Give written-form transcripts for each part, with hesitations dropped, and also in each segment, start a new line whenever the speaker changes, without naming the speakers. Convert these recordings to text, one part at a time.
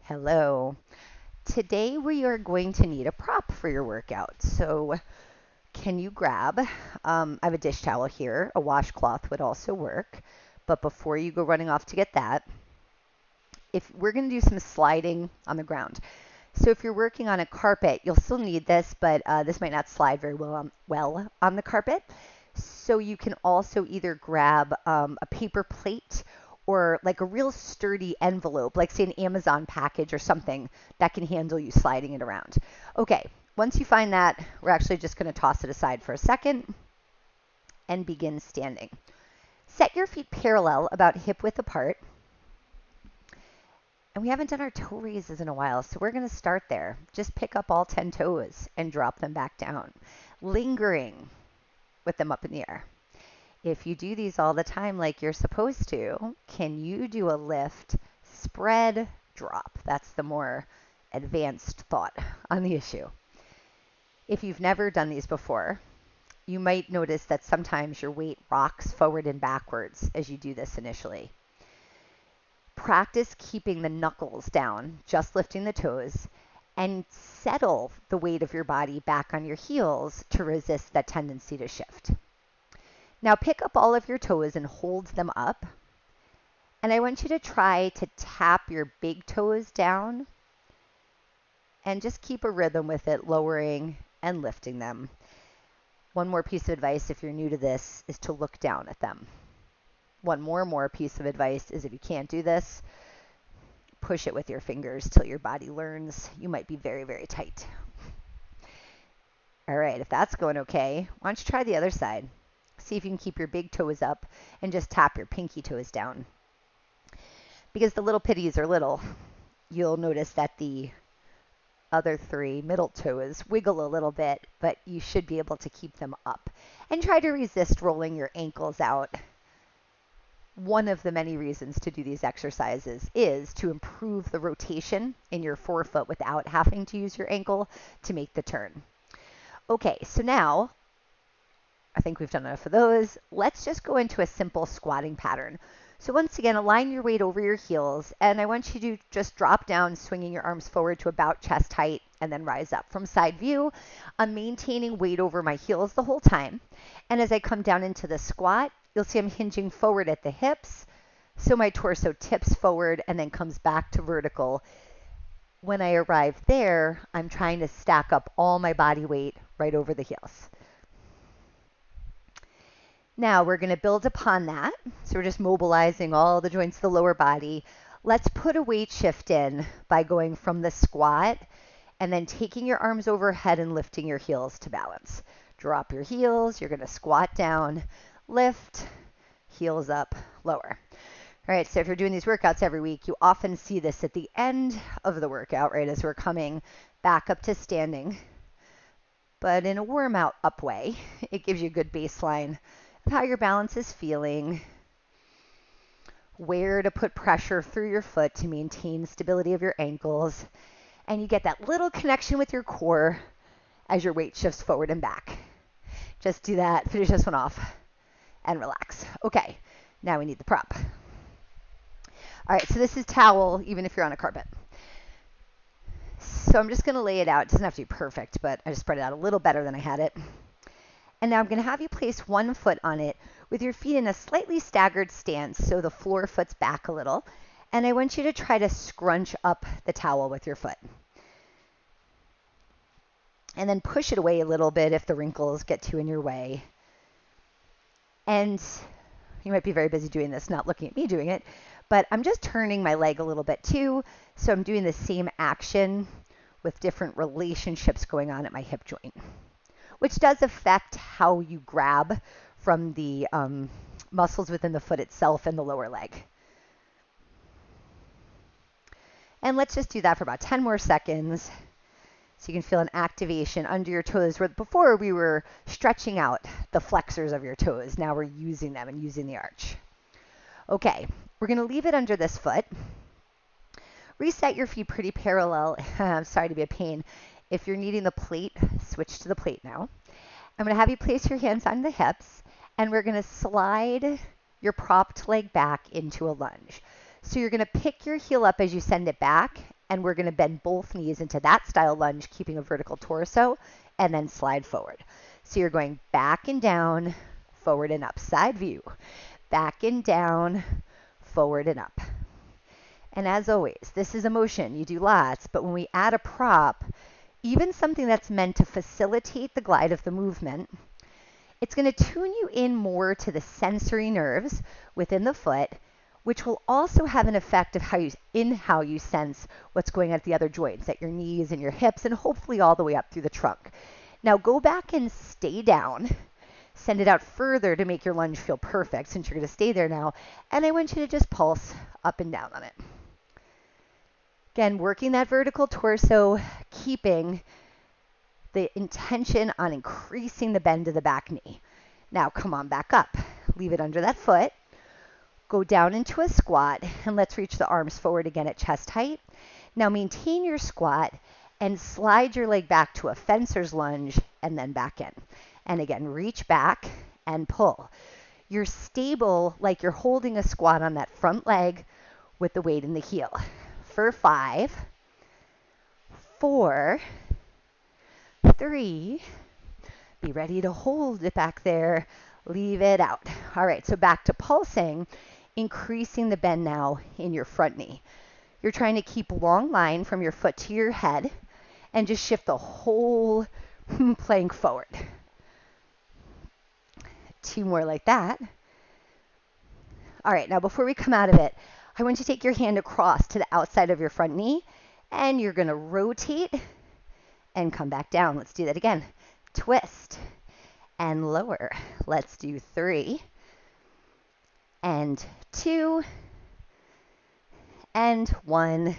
Hello. Today we are going to need a prop for your workout. So can you grab, I have a dish towel here, a washcloth would also work. But before you go running off to get that, if we're going to do some sliding on the ground. So if you're working on a carpet, you'll still need this, but this might not slide very well on the carpet. So you can also either grab a paper plate or like a real sturdy envelope, like say an Amazon package or something that can handle you sliding it around. Okay, once you find that, we're actually just going to toss it aside for a second and begin standing. Set your feet parallel, about hip width apart. And we haven't done our toe raises in a while, so we're going to start there. Just pick up all 10 toes and drop them back down, lingering with them up in the air. If you do these all the time like you're supposed to, can you do a lift, spread, drop? That's the more advanced thought on the issue. If you've never done these before, you might notice that sometimes your weight rocks forward and backwards as you do this initially. Practice keeping the knuckles down, just lifting the toes, and settle the weight of your body back on your heels to resist that tendency to shift. Now pick up all of your toes and hold them up. And I want you to try to tap your big toes down and just keep a rhythm with it, lowering and lifting them. One more piece of advice if you're new to this is to look down at them. One more piece of advice is if you can't do this, push it with your fingers till your body learns. You might be very, very tight. All right, if that's going okay, why don't you try the other side? See if you can keep your big toes up and just tap your pinky toes down. Because the little pitties are little, you'll notice that the other three middle toes wiggle a little bit, but you should be able to keep them up. And try to resist rolling your ankles out. One of the many reasons to do these exercises is to improve the rotation in your forefoot without having to use your ankle to make the turn. Okay, so now, I think we've done enough of those. Let's just go into a simple squatting pattern. So once again, align your weight over your heels, and I want you to just drop down, swinging your arms forward to about chest height, and then rise up. From side view, I'm maintaining weight over my heels the whole time. And as I come down into the squat, you'll see I'm hinging forward at the hips, so my torso tips forward and then comes back to vertical. When I arrive there, I'm trying to stack up all my body weight right over the heels. Now we're going to build upon that. So we're just mobilizing all the joints of the lower body. Let's put a weight shift in by going from the squat and then taking your arms overhead and lifting your heels to balance. Drop your heels. You're going to squat down, lift, heels up, lower. All right, so if you're doing these workouts every week, you often see this at the end of the workout, right, as we're coming back up to standing. But in a warm out up way, it gives you a good baseline of how your balance is feeling, where to put pressure through your foot to maintain stability of your ankles, and you get that little connection with your core as your weight shifts forward and back. Just do that, finish this one off, and relax. Okay, now we need the prop. All right, so this is towel, even if you're on a carpet. So I'm just going to lay it out. It doesn't have to be perfect, but I just spread it out a little better than I had it. And now I'm going to have you place one foot on it with your feet in a slightly staggered stance, so the floor foot's back a little. And I want you to try to scrunch up the towel with your foot. And then push it away a little bit if the wrinkles get too in your way. And you might be very busy doing this, not looking at me doing it, but I'm just turning my leg a little bit too. So I'm doing the same action with different relationships going on at my hip joint, which does affect how you grab from the muscles within the foot itself and the lower leg. And let's just do that for about 10 more seconds. So you can feel an activation under your toes, where before we were stretching out the flexors of your toes. Now we're using them and using the arch. Okay, we're going to leave it under this foot. Reset your feet pretty parallel. I'm sorry to be a pain. If you're needing the plate, switch to the plate now. I'm going to have you place your hands on the hips, and we're going to slide your propped leg back into a lunge. So you're going to pick your heel up as you send it back and we're going to bend both knees into that style lunge, keeping a vertical torso, and then slide forward. So you're going back and down, forward and up. Side view. Back and down, forward and up. And as always, this is a motion. You do lots, but when we add a prop, even something that's meant to facilitate the glide of the movement, it's going to tune you in more to the sensory nerves within the foot, which will also have an effect of how you sense what's going on at the other joints, at your knees and your hips, and hopefully all the way up through the trunk. Now go back and stay down. Send it out further to make your lunge feel perfect, since you're going to stay there now. And I want you to just pulse up and down on it. Again, working that vertical torso, keeping the intention on increasing the bend of the back knee. Now come on back up. Leave it under that foot. Go down into a squat, and let's reach the arms forward again at chest height. Now maintain your squat and slide your leg back to a fencer's lunge and then back in. And again, reach back and pull. You're stable like you're holding a squat on that front leg with the weight in the heel. For 5, 4, 3, be ready to hold it back there. Leave it out. All right, so back to pulsing, increasing the bend now in your front knee. You're trying to keep a long line from your foot to your head and just shift the whole plank forward. 2 more like that. All right, now before we come out of it, I want you to take your hand across to the outside of your front knee, and you're going to rotate and come back down. Let's do that again. Twist and lower. Let's do 3 and 2 and 1.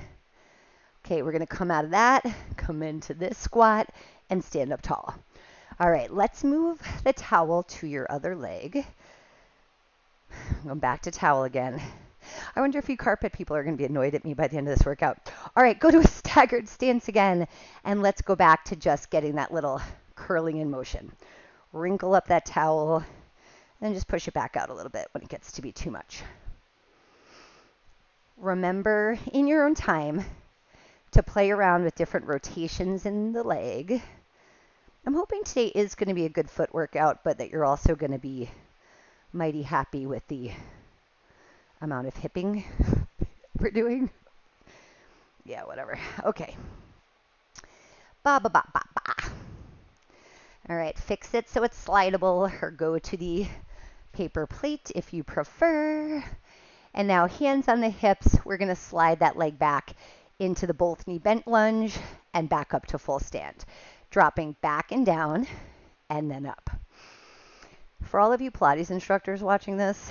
Okay, we're going to come out of that, come into this squat, and stand up tall. All right, let's move the towel to your other leg. Going back to towel again. I wonder if you carpet people are going to be annoyed at me by the end of this workout. All right, go to a staggered stance again, and let's go back to just getting that little curling in motion. Wrinkle up that towel, and then just push it back out a little bit when it gets to be too much. Remember, in your own time, to play around with different rotations in the leg. I'm hoping today is going to be a good foot workout, but that you're also going to be mighty happy with the amount of hipping we're doing. Yeah, whatever. Okay. Ba ba ba ba ba. All right, fix it so it's slidable, or go to the paper plate if you prefer. And now hands on the hips, we're going to slide that leg back into the both knee bent lunge and back up to full stand. Dropping back and down and then up. For all of you Pilates instructors watching this,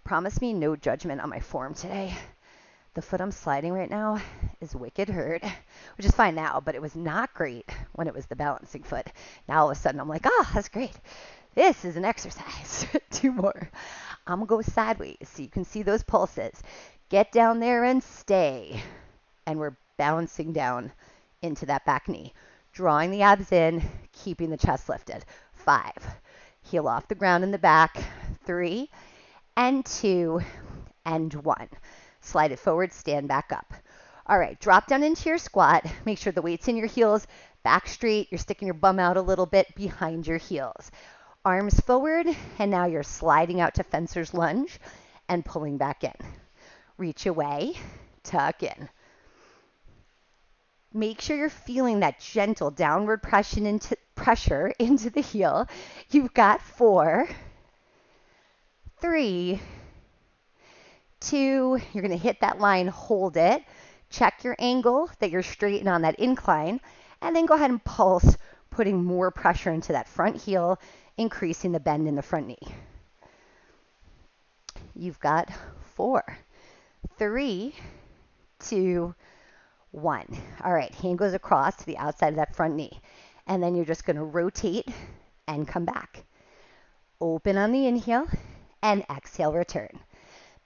promise me no judgment on my form today. The foot I'm sliding right now is wicked hurt, which is fine now, but it was not great when it was the balancing foot. Now all of a sudden I'm like, that's great. This is an exercise. 2 more. I'm going to go sideways so you can see those pulses. Get down there and stay. And we're bouncing down into that back knee. Drawing the abs in, keeping the chest lifted. 5. Heel off the ground in the back. 3 and 2 and 1. Slide it forward, stand back up. All right, drop down into your squat. Make sure the weight's in your heels. Back straight. You're sticking your bum out a little bit behind your heels. Arms forward, and now you're sliding out to fencer's lunge and pulling back in. Reach away, tuck in. Make sure you're feeling that gentle downward pressure into the heel. You've got 4, 3, 2. You're going to hit that line, hold it. Check your angle that you're straight and on that incline, and then go ahead and pulse, putting more pressure into that front heel, increasing the bend in the front knee. You've got 4, 3, 2, 1. All right, hand goes across to the outside of that front knee. And then you're just going to rotate and come back. Open on the inhale and exhale, return.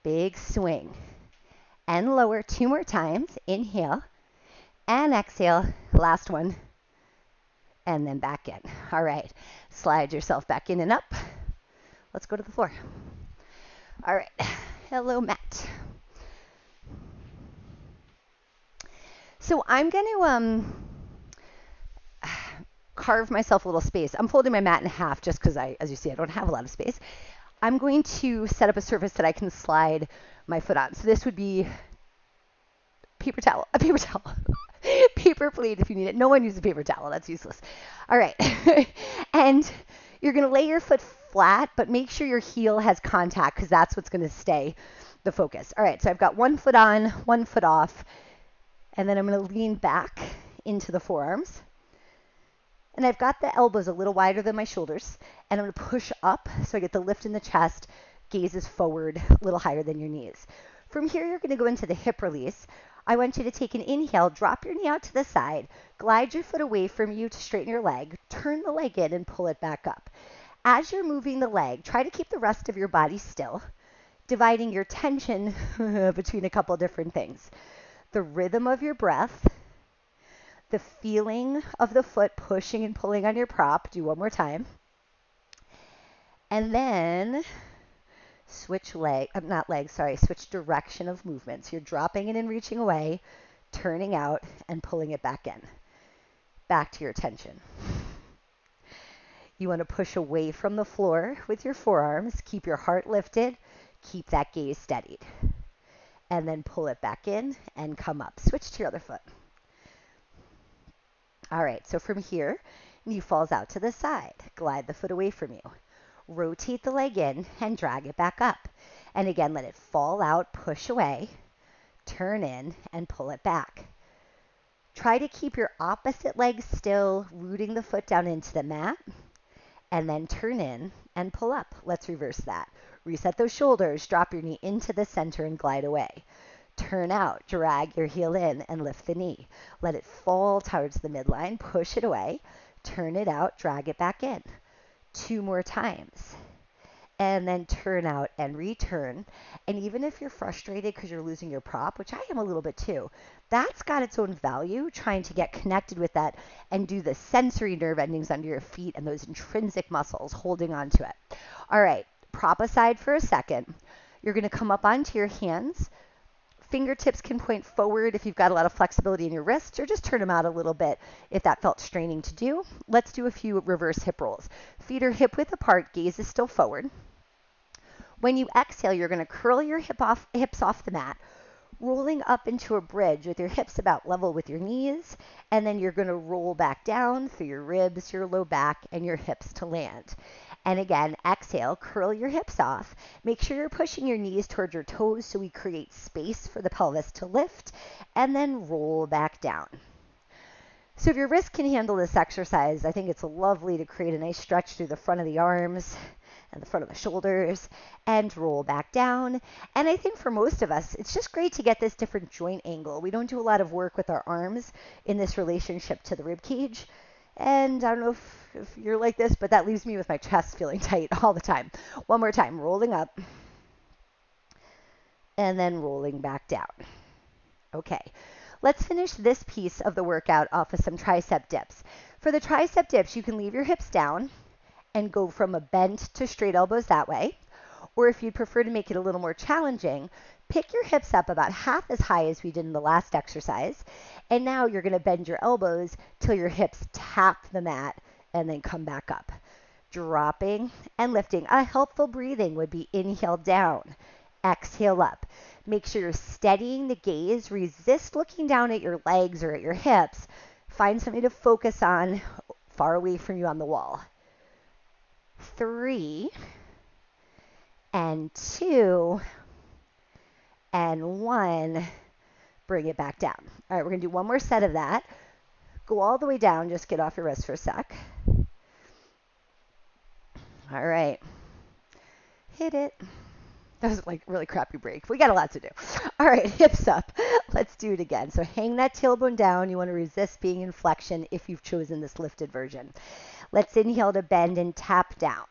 Big swing. And lower 2 more times. Inhale and exhale. Last one. And then back in. All right, slide yourself back in and up. Let's go to the floor. All right, hello, mat. So I'm going to carve myself a little space. I'm folding my mat in half just because as you see, I don't have a lot of space. I'm going to set up a surface that I can slide my foot on. So this would be a paper towel, paper plate if you need it. No one uses a paper towel. That's useless. All right. And you're going to lay your foot flat, but make sure your heel has contact because that's what's going to stay the focus. All right. So I've got one foot on, one foot off, and then I'm going to lean back into the forearms. And I've got the elbows a little wider than my shoulders, and I'm going to push up so I get the lift in the chest, gaze is forward, a little higher than your knees. From here, you're going to go into the hip release. I want you to take an inhale, drop your knee out to the side, glide your foot away from you to straighten your leg, turn the leg in and pull it back up. As you're moving the leg, try to keep the rest of your body still, dividing your tension between a couple different things. The rhythm of your breath, the feeling of the foot pushing and pulling on your prop. Do one more time. And then switch switch direction of movement. So you're dropping it and reaching away, turning out and pulling it back in. Back to your tension. You want to push away from the floor with your forearms. Keep your heart lifted. Keep that gaze steadied. And then pull it back in and come up. Switch to your other foot. All right, so from here, knee falls out to the side. Glide the foot away from you. Rotate the leg in and drag it back up. And again, let it fall out, push away, turn in, and pull it back. Try to keep your opposite leg still, rooting the foot down into the mat, and then turn in and pull up. Let's reverse that. Reset those shoulders, drop your knee into the center and glide away. Turn out, drag your heel in and lift the knee. Let it fall towards the midline, push it away, turn it out, drag it back in. 2 more times. And then turn out and return. And even if you're frustrated because you're losing your prop, which I am a little bit too, that's got its own value, trying to get connected with that and do the sensory nerve endings under your feet and those intrinsic muscles holding on to it. All right, prop aside for a second. You're going to come up onto your hands. Fingertips can point forward if you've got a lot of flexibility in your wrists, or just turn them out a little bit if that felt straining to do. Let's do a few reverse hip rolls. Feet are hip width apart, gaze is still forward. When you exhale, you're going to curl your hips off the mat, rolling up into a bridge with your hips about level with your knees, and then you're going to roll back down through your ribs, your low back, and your hips to land. And again, exhale, curl your hips off. Make sure you're pushing your knees towards your toes so we create space for the pelvis to lift, and then roll back down. So if your wrist can handle this exercise, I think it's lovely to create a nice stretch through the front of the arms and the front of the shoulders and roll back down. And I think for most of us, it's just great to get this different joint angle. We don't do a lot of work with our arms in this relationship to the rib cage. And I don't know if you're like this, but that leaves me with my chest feeling tight all the time. One more time, rolling up and then rolling back down. Okay, let's finish this piece of the workout off with some tricep dips. For the tricep dips, you can leave your hips down and go from a bent to straight elbows that way. Or if you'd prefer to make it a little more challenging, pick your hips up about half as high as we did in the last exercise. And now you're going to bend your elbows till your hips tap the mat and then come back up. Dropping and lifting. A helpful breathing would be inhale down, exhale up. Make sure you're steadying the gaze. Resist looking down at your legs or at your hips. Find something to focus on far away from you on the wall. 3 and 2 and 1. Bring it back down. All right, we're going to do one more set of that. Go all the way down. Just get off your wrist for a sec. All right. Hit it. That was like a really crappy break. We got a lot to do. All right, hips up. Let's do it again. So hang that tailbone down. You want to resist being in flexion if you've chosen this lifted version. Let's inhale to bend and tap down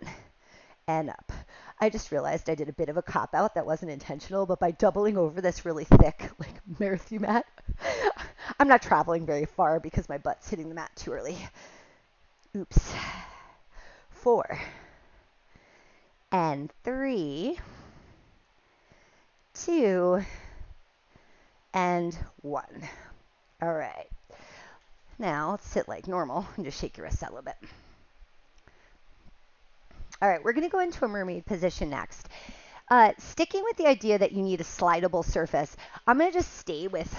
and up. I just realized I did a bit of a cop-out that wasn't intentional, but by doubling over this really thick marathon mat, I'm not traveling very far because my butt's hitting the mat too early. Oops. 4 and 3, 2 and 1. All right. Now let's sit like normal and just shake your wrists out a little bit. All right, we're going to go into a mermaid position next. Sticking with the idea that you need a slidable surface, I'm going to just stay with,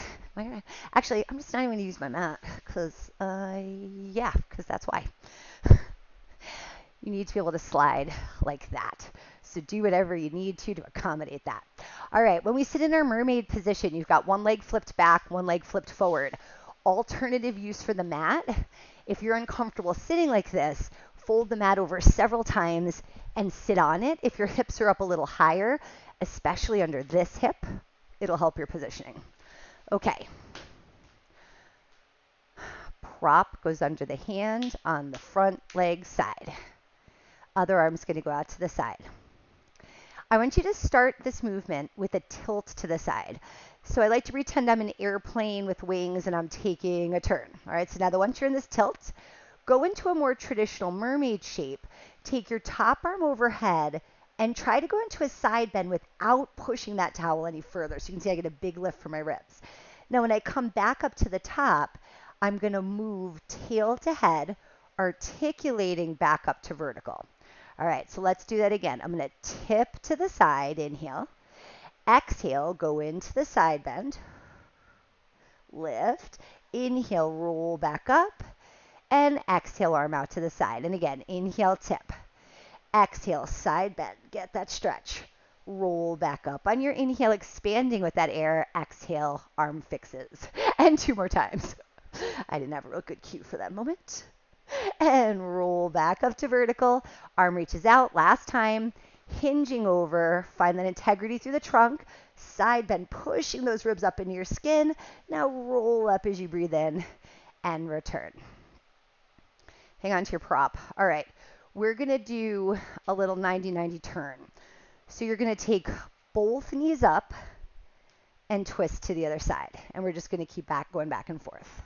actually, I'm just not even going to use my mat because that's why. You need to be able to slide like that. So do whatever you need to accommodate that. All right, when we sit in our mermaid position, you've got one leg flipped back, one leg flipped forward. Alternative use for the mat, if you're uncomfortable sitting like this, fold the mat over several times and sit on it. If your hips are up a little higher, especially under this hip, it'll help your positioning. Okay. Prop goes under the hand on the front leg side. Other arm's going to go out to the side. I want you to start this movement with a tilt to the side. So I like to pretend I'm an airplane with wings and I'm taking a turn. All right, so now once you're in this tilt, go into a more traditional mermaid shape. Take your top arm overhead and try to go into a side bend without pushing that towel any further. So you can see I get a big lift from my ribs. Now when I come back up to the top, I'm going to move tail to head, articulating back up to vertical. All right, so let's do that again. I'm going to tip to the side, inhale. Exhale, go into the side bend. Lift. Inhale, roll back up. And exhale, arm out to the side. And again, inhale, tip. Exhale, side bend. Get that stretch. Roll back up. On your inhale, expanding with that air. Exhale, arm fixes. And 2 more times. I didn't have a real good cue for that moment. And roll back up to vertical. Arm reaches out. Last time. Hinging over. Find that integrity through the trunk. Side bend, pushing those ribs up into your skin. Now roll up as you breathe in and return. Hang on to your prop. All right. We're going to do a little 90-90 turn. So you're going to take both knees up and twist to the other side. And we're just going to keep going back and forth.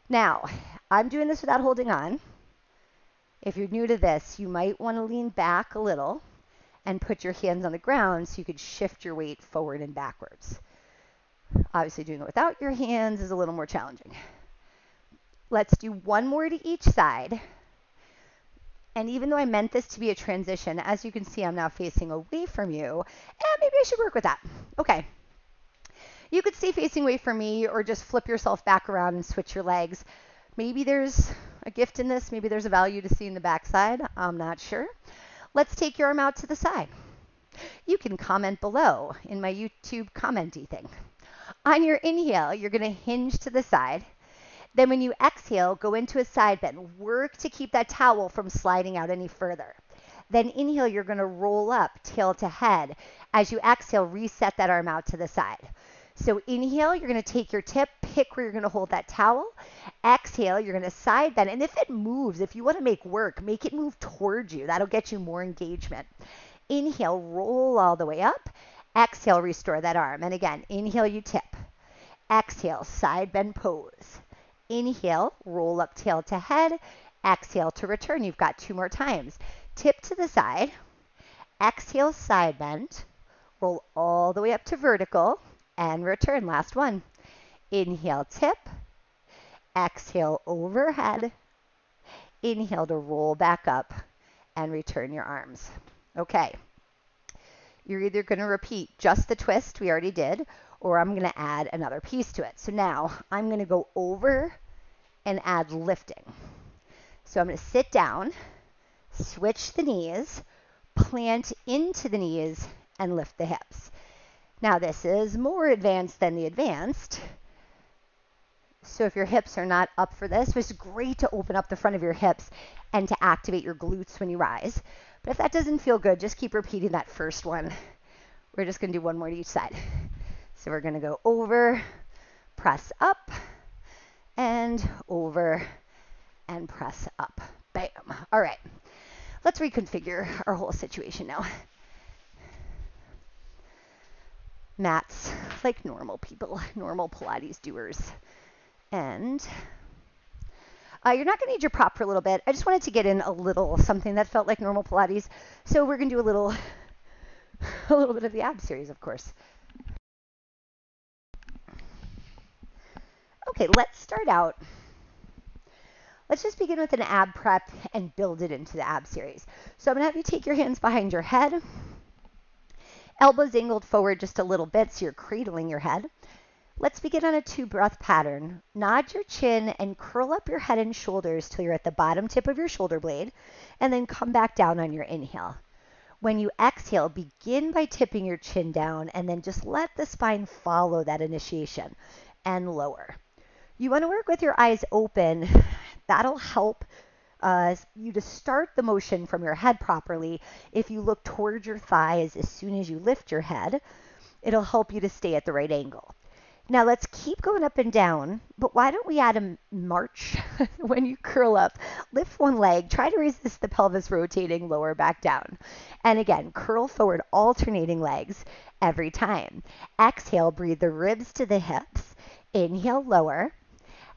Now, I'm doing this without holding on. If you're new to this, you might want to lean back a little and put your hands on the ground so you could shift your weight forward and backwards. Obviously, doing it without your hands is a little more challenging. Let's do one more to each side. And even though I meant this to be a transition, as you can see, I'm now facing away from you. And maybe I should work with that. Okay. You could stay facing away from me or just flip yourself back around and switch your legs. Maybe there's a gift in this. Maybe there's a value to seeing the backside. I'm not sure. Let's take your arm out to the side. You can comment below in my YouTube commenty thing. On your inhale, you're going to hinge to the side. Then when you exhale, go into a side bend. Work to keep that towel from sliding out any further. Then inhale, you're going to roll up, tail to head. As you exhale, reset that arm out to the side. So inhale, you're going to take your tip, pick where you're going to hold that towel. Exhale, you're going to side bend. And if it moves, if you want to make work, make it move towards you. That'll get you more engagement. Inhale, roll all the way up. Exhale, restore that arm. And again, inhale, you tip. Exhale, side bend pose. Inhale, roll up tail to head. Exhale to return. You've got 2 more times. Tip to the side. Exhale, side bend. Roll all the way up to vertical. And return. Last one. Inhale, tip. Exhale, overhead. Inhale to roll back up and return your arms. Okay. You're either going to repeat just the twist we already did, or I'm going to add another piece to it. So now I'm going to go over and add lifting. So I'm going to sit down, switch the knees, plant into the knees, and lift the hips. Now this is more advanced than the advanced. So if your hips are not up for this, it's great to open up the front of your hips and to activate your glutes when you rise. But if that doesn't feel good, just keep repeating that first one. We're just going to do one more to each side. So we're going to go over, press up, and over, and press up. Bam. All right. Let's reconfigure our whole situation now. Mats like normal people, normal Pilates doers. And you're not going to need your prop for a little bit. I just wanted to get in a little something that felt like normal Pilates. So we're going to do a little bit of the ab series, of course. Okay, let's start out. Let's just begin with an ab prep and build it into the ab series. So I'm going to have you take your hands behind your head, elbows angled forward just a little bit so you're cradling your head. Let's begin on a 2-breath pattern. Nod your chin and curl up your head and shoulders till you're at the bottom tip of your shoulder blade, and then come back down on your inhale. When you exhale, begin by tipping your chin down and then just let the spine follow that initiation and lower. You want to work with your eyes open. That'll help you to start the motion from your head properly. If you look towards your thighs as soon as you lift your head, it'll help you to stay at the right angle. Now let's keep going up and down, but why don't we add a march? When you curl up, lift one leg, try to resist the pelvis rotating, lower back down. And again, curl forward, alternating legs every time. Exhale, breathe the ribs to the hips. Inhale, lower.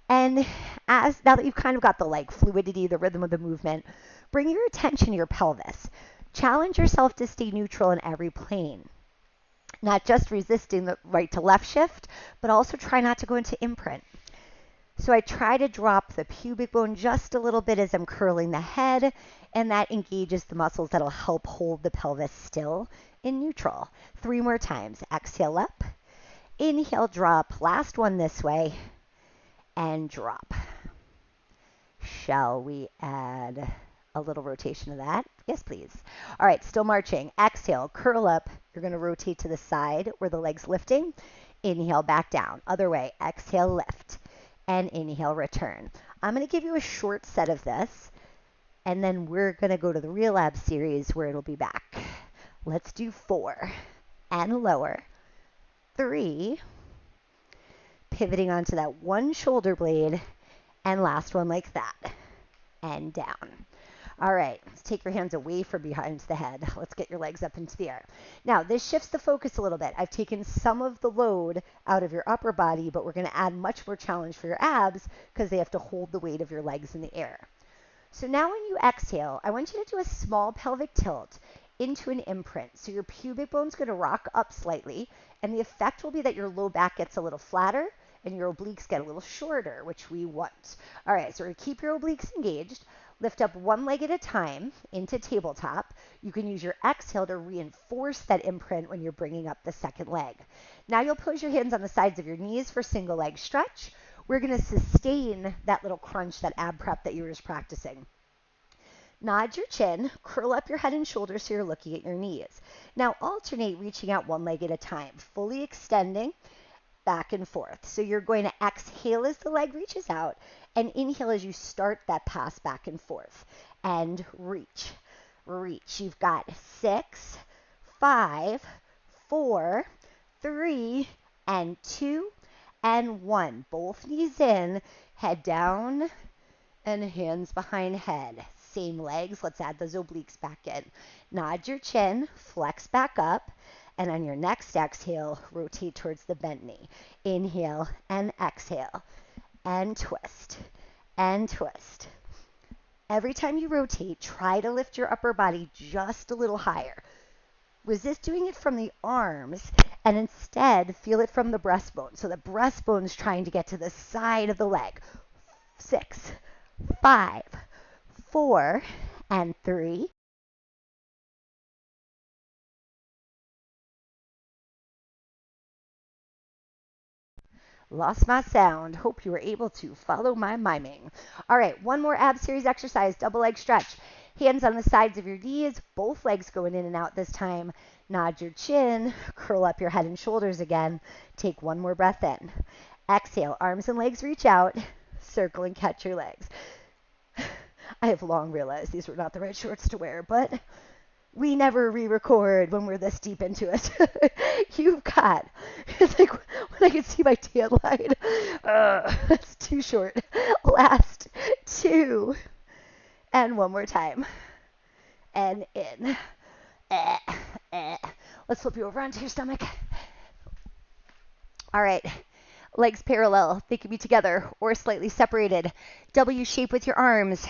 And now that you've kind of got the leg fluidity, the rhythm of the movement, bring your attention to your pelvis. Challenge yourself to stay neutral in every plane. Not just resisting the right to left shift, but also try not to go into imprint. So I try to drop the pubic bone just a little bit as I'm curling the head, and that engages the muscles that'll help hold the pelvis still in neutral. 3 more times. Exhale up, inhale, drop. Last one this way, and drop. Shall we add a little rotation of that? Yes, please. All right, still marching. Exhale, curl up. You're going to rotate to the side where the leg's lifting. Inhale, back down. Other way. Exhale, lift. And inhale, return. I'm going to give you a short set of this, and then we're going to go to the real ab series where it'll be back. Let's do 4 and lower. 3, pivoting onto that one shoulder blade, and last one like that, and down. All right, let's take your hands away from behind the head. Let's get your legs up into the air. Now, this shifts the focus a little bit. I've taken some of the load out of your upper body, but we're going to add much more challenge for your abs because they have to hold the weight of your legs in the air. So now when you exhale, I want you to do a small pelvic tilt into an imprint. So your pubic bone's going to rock up slightly, and the effect will be that your low back gets a little flatter and your obliques get a little shorter, which we want. All right, so we're going to keep your obliques engaged. Lift up one leg at a time into tabletop. You can use your exhale to reinforce that imprint when you're bringing up the second leg. Now you'll pose your hands on the sides of your knees for single leg stretch. We're going to sustain that little crunch, that ab prep that you were just practicing. Nod your chin, curl up your head and shoulders so you're looking at your knees. Now alternate reaching out one leg at a time, fully extending back and forth. So you're going to exhale as the leg reaches out and inhale as you start that pass back and forth. And reach, reach. You've got 6, 5, 4, 3, and 2, and 1. Both knees in, head down, and hands behind head. Same legs. Let's add those obliques back in. Nod your chin, flex back up, and on your next exhale, rotate towards the bent knee. Inhale and exhale, and twist, and twist. Every time you rotate, try to lift your upper body just a little higher. Resist doing it from the arms, and instead feel it from the breastbone. So the breastbone's trying to get to the side of the leg. 6, 5, 4, and 3. Lost my sound. Hope you were able to follow my miming. All right, one more ab series exercise, double leg stretch. Hands on the sides of your knees, both legs going in and out this time. Nod your chin, curl up your head and shoulders again. Take one more breath in. Exhale, arms and legs reach out. Circle and catch your legs. I have long realized these were not the right shorts to wear, but we never re-record when we're this deep into it. You've got, it's like when I can see my tan line. That's too short. Last 2. And one more time. And in. Let's flip you over onto your stomach. All right. Legs parallel. They can be together or slightly separated. W shape with your arms.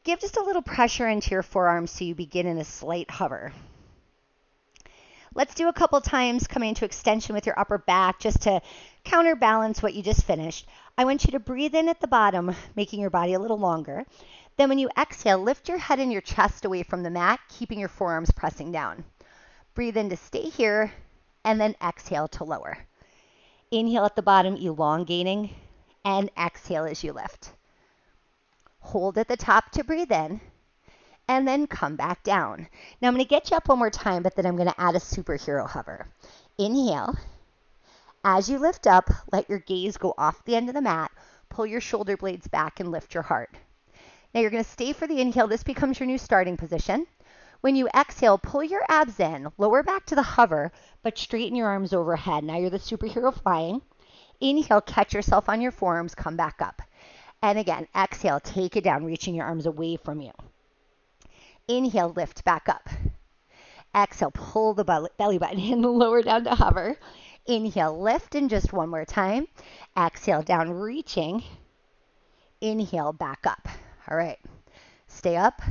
Give just a little pressure into your forearms so you begin in a slight hover. Let's do a couple times coming into extension with your upper back just to counterbalance what you just finished, I want you to breathe in at the bottom, making your body a little longer. Then when you exhale, lift your head and your chest away from the mat, keeping your forearms pressing down. Breathe in to stay here, and then exhale to lower. Inhale at the bottom, elongating, and exhale as you lift. Hold at the top to breathe in, and then come back down. Now I'm going to get you up one more time, but then I'm going to add a superhero hover. Inhale. As you lift up, let your gaze go off the end of the mat, pull your shoulder blades back and lift your heart. Now you're going to stay for the inhale. This becomes your new starting position. When you exhale, pull your abs in, lower back to the hover, but straighten your arms overhead. Now you're the superhero flying. Inhale, catch yourself on your forearms, come back up. And again, exhale, take it down, reaching your arms away from you. Inhale, lift back up. Exhale, pull the belly button in, lower down to hover. Inhale, lift, and just one more time. Exhale, down, reaching. Inhale, back up. All right, stay up.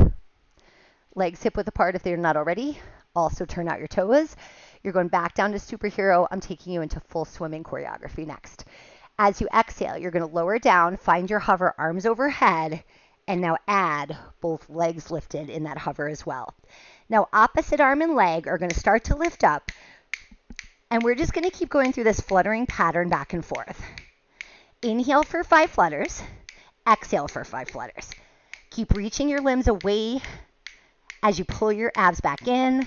Legs hip width apart if they're not already. Also turn out your toes. You're going back down to superhero. I'm taking you into full swimming choreography next. As you exhale, you're going to lower down, find your hover, arms overhead, and now add both legs lifted in that hover as well. Now opposite arm and leg are going to start to lift up, and we're just going to keep going through this fluttering pattern back and forth. Inhale for 5 flutters. Exhale for 5 flutters. Keep reaching your limbs away as you pull your abs back in.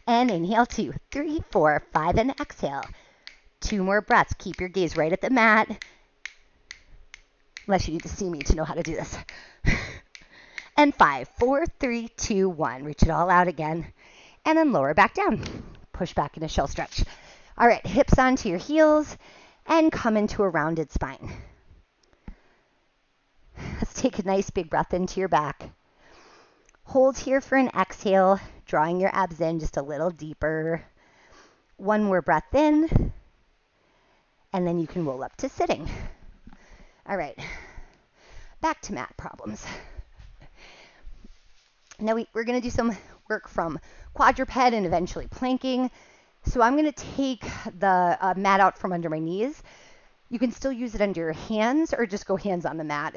And inhale 2, 3, 4, 5, and exhale. 2 more breaths. Keep your gaze right at the mat. Unless you need to see me to know how to do this. And 5, 4, 3, 2, 1. Reach it all out again. And then lower back down. Push back into shell stretch. All right, hips onto your heels and come into a rounded spine. Let's take a nice big breath into your back. Hold here for an exhale, drawing your abs in just a little deeper. 1 more breath in, and then you can roll up to sitting. All right, back to mat problems. Now we're going to do some work from quadruped and eventually planking. So I'm going to take the mat out from under my knees. You can still use it under your hands or just go hands on the mat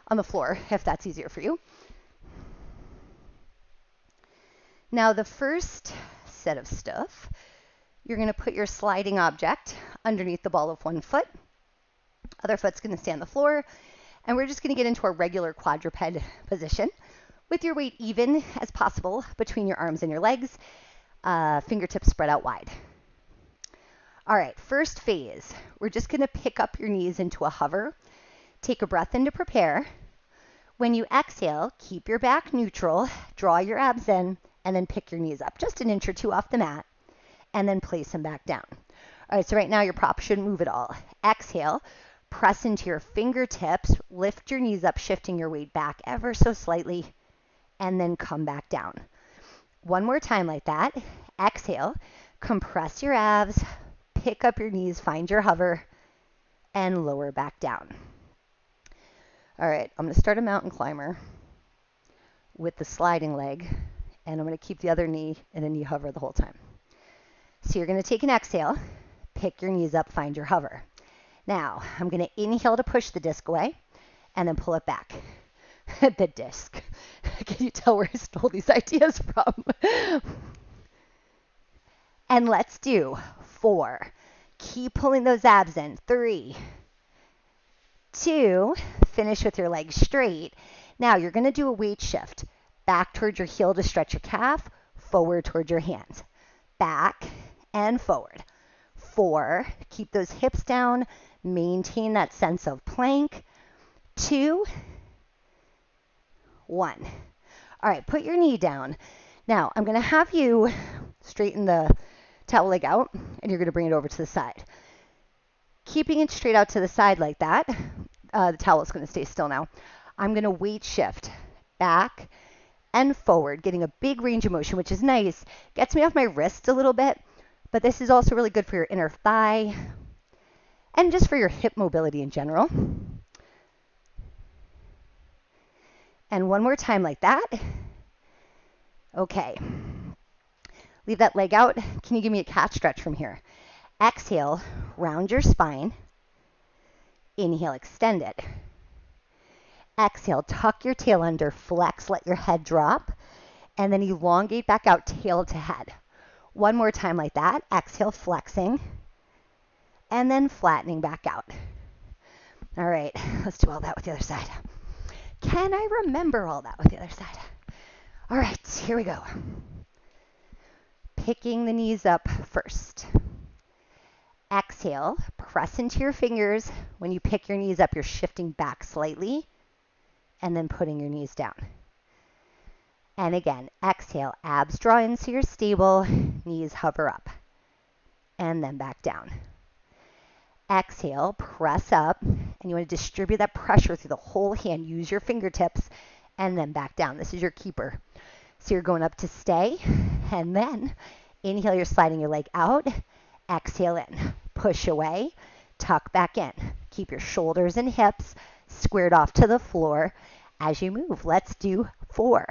on the floor if that's easier for you. Now the first set of stuff, you're going to put your sliding object underneath the ball of one foot. Other foot's going to stay on the floor. And we're just going to get into our regular quadruped position with your weight even as possible between your arms and your legs. Fingertips spread out wide. All right, first phase, we're just going to pick up your knees into a hover. Take a breath in to prepare. When you exhale, keep your back neutral, draw your abs in, and then pick your knees up just an inch or 2 off the mat, and then place them back down. All right, so right now your prop shouldn't move at all. Exhale, press into your fingertips, lift your knees up, shifting your weight back ever so slightly, and then come back down. 1 more time like that. Exhale, compress your abs, pick up your knees, find your hover, and lower back down. All right, I'm going to start a mountain climber with the sliding leg, and I'm going to keep the other knee in a knee hover the whole time. So you're going to take an exhale, pick your knees up, find your hover. Now, I'm going to inhale to push the disc away, and then pull it back. The disc. Can you tell where I stole these ideas from? And let's do 4. Keep pulling those abs in. 3, 2, finish with your legs straight. Now you're going to do a weight shift. Back towards your heel to stretch your calf, forward towards your hands. Back and forward. 4, keep those hips down, maintain that sense of plank. 2, 1. All right, put your knee down. Now I'm going to have you straighten the towel leg out, and you're going to bring it over to the side. Keeping it straight out to the side like that, the towel is going to stay still now. I'm going to weight shift back and forward, getting a big range of motion, which is nice. Gets me off my wrists a little bit, but this is also really good for your inner thigh and just for your hip mobility in general. And 1 more time like that. Okay. Leave that leg out. Can you give me a cat stretch from here? Exhale, round your spine. Inhale, extend it. Exhale, tuck your tail under, flex, let your head drop, and then elongate back out, tail to head. One more time like that. Exhale, flexing, and then flattening back out. All right, let's do all that with the other side. Can I remember all that with the other side? All right, here we go. Picking the knees up first. Exhale, press into your fingers. When you pick your knees up, you're shifting back slightly and then putting your knees down. And again, exhale, abs draw in so you're stable, knees hover up, and then back down. Exhale, press up, and you want to distribute that pressure through the whole hand. Use your fingertips, and then back down. This is your keeper. So you're going up to stay, and then inhale, you're sliding your leg out. Exhale in, push away, tuck back in. Keep your shoulders and hips squared off to the floor as you move. Let's do 4,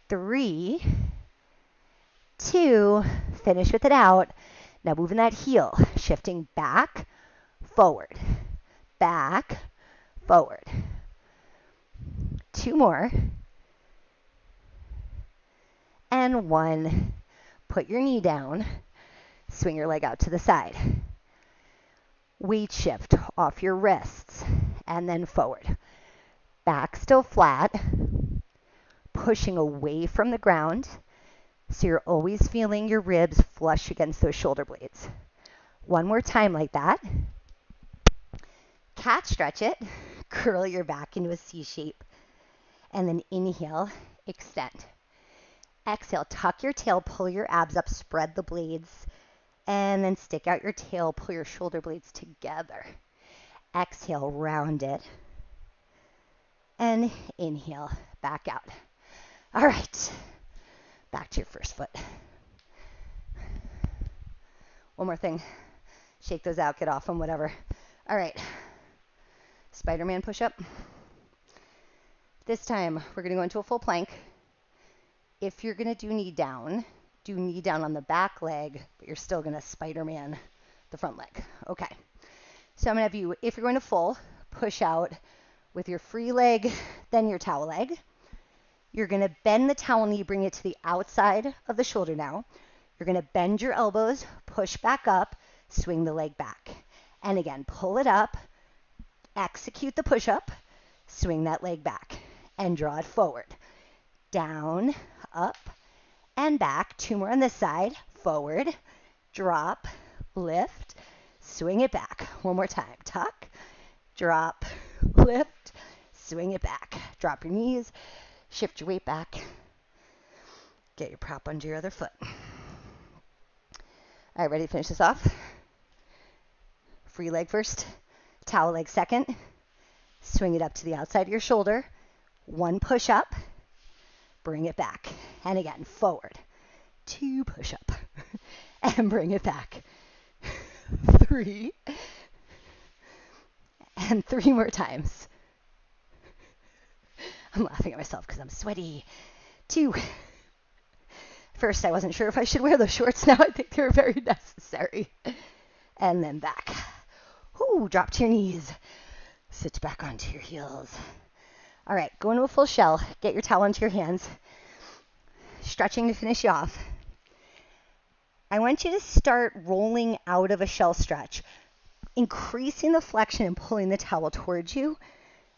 3, 2, finish with it out. Now moving that heel, shifting back, forward, back, forward. 2 more. And 1. Put your knee down, swing your leg out to the side. Weight shift off your wrists, and then forward. Back still flat, pushing away from the ground, so you're always feeling your ribs flush against those shoulder blades. 1 more time like that. Cat stretch it, curl your back into a C shape, and then inhale, extend. Exhale, tuck your tail, pull your abs up, spread the blades, and then stick out your tail, pull your shoulder blades together. Exhale, round it, and inhale, back out. All right, back to your first foot. One more thing. Shake those out, get off them, whatever. All right, Spider-Man push-up. This time, we're going to go into a full plank. If you're going to do knee down on the back leg, but you're still going to Spider-Man the front leg. Okay, so I'm going to have you, if you're going to full, push out with your free leg, then your towel leg. You're going to bend the towel knee, bring it to the outside of the shoulder now. You're going to bend your elbows, push back up, swing the leg back. And again, pull it up, execute the push-up, swing that leg back, and draw it forward. Down, up, and back. 2 more on this side. Forward, drop, lift, swing it back. 1 more time. Tuck, drop, lift, swing it back. Drop your knees, shift your weight back. Get your prop under your other foot. All right, ready to finish this off? Free leg first, towel leg second. Swing it up to the outside of your shoulder. 1 push up. Bring it back. And again, forward. 2 push up. And bring it back. 3. And 3 more times. I'm laughing at myself because I'm sweaty. 2. First, I wasn't sure if I should wear those shorts. Now I think they're very necessary. And then back. Ooh, drop to your knees. Sit back onto your heels. All right, go into a full shell. Get your towel into your hands. Stretching to finish you off. I want you to start rolling out of a shell stretch, increasing the flexion and pulling the towel towards you,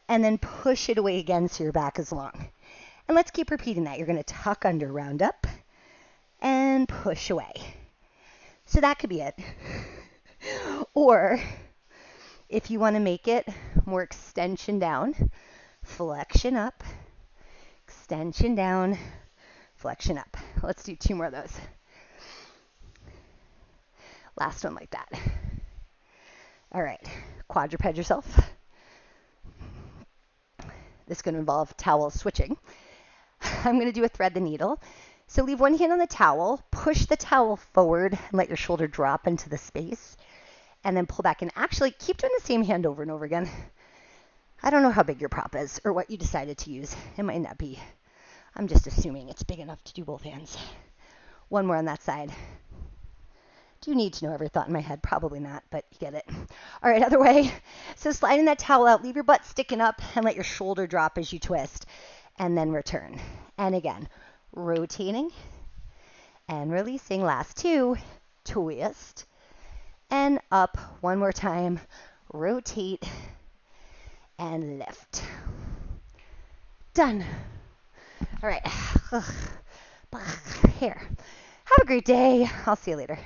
and then push it away again so your back is long. And let's keep repeating that. You're going to tuck under, round up, and push away. So that could be it. Or if you want to make it more extension down, flexion up, extension down, flexion up. Let's do 2 more of those. Last one like that. All right, quadruped yourself. This is going to involve towel switching. I'm going to do a thread the needle. So leave one hand on the towel, push the towel forward, and let your shoulder drop into the space, and then pull back. And actually, keep doing the same hand over and over again. I don't know how big your prop is or what you decided to use. It might not be. I'm just assuming it's big enough to do both hands. 1 more on that side. Do you need to know every thought in my head? Probably not, but you get it. All right, other way. So sliding that towel out, leave your butt sticking up and let your shoulder drop as you twist. And then return. And again, rotating and releasing. Last two. Twist and up. One more time. Rotate and lift. Done. All right. Here. Have a great day. I'll see you later.